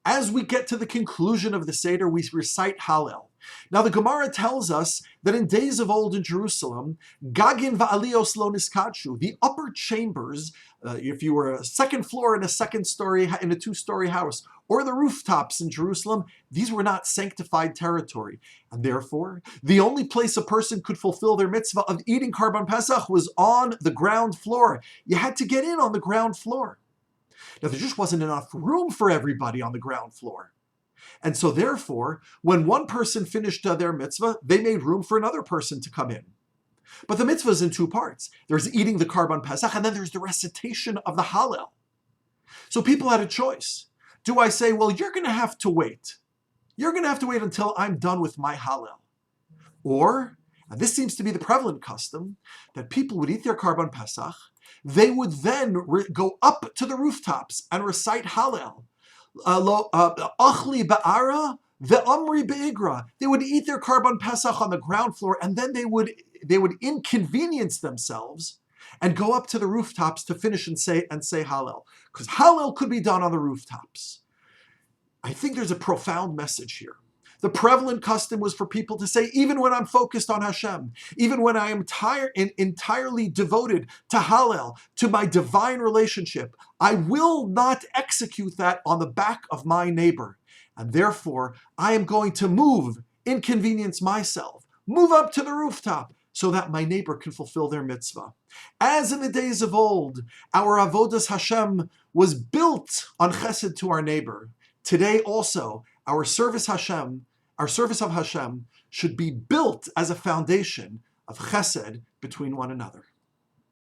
As we get to the conclusion of the Seder, we recite Hallel. Now the Gemara tells us that in days of old in Jerusalem, Gagin va'alios lo niskachu, the upper chambers, if you were a second floor in a two-story house, or the rooftops in Jerusalem, these were not sanctified territory. And therefore, the only place a person could fulfill their mitzvah of eating Karban Pesach was on the ground floor. You had to get in on the ground floor. Now there just wasn't enough room for everybody on the ground floor. And so therefore, when one person finished their mitzvah, they made room for another person to come in. But the mitzvah is in two parts. There's eating the Karban Pesach, and then there's the recitation of the Hallel. So people had a choice. Do I say, well, you're going to have to wait. You're going to have to wait until I'm done with my Hallel. Or, and this seems to be the prevalent custom, that people would eat their Karban Pesach, they would then go up to the rooftops and recite Hallel. Achli ba'ara ve'amri be'igra. They would eat their Karban Pesach on the ground floor, and then they would inconvenience themselves and go up to the rooftops to finish and say Hallel. Because Hallel could be done on the rooftops. I think there's a profound message here. The prevalent custom was for people to say, even when I'm focused on Hashem, even when I am entirely devoted to Hallel, to my divine relationship, I will not execute that on the back of my neighbor. And therefore, I am going to inconvenience myself, move up to the rooftop, so that my neighbor can fulfill their mitzvah. As in the days of old, our avodas Hashem was built on chesed to our neighbor. Today also, our service of Hashem should be built as a foundation of chesed between one another.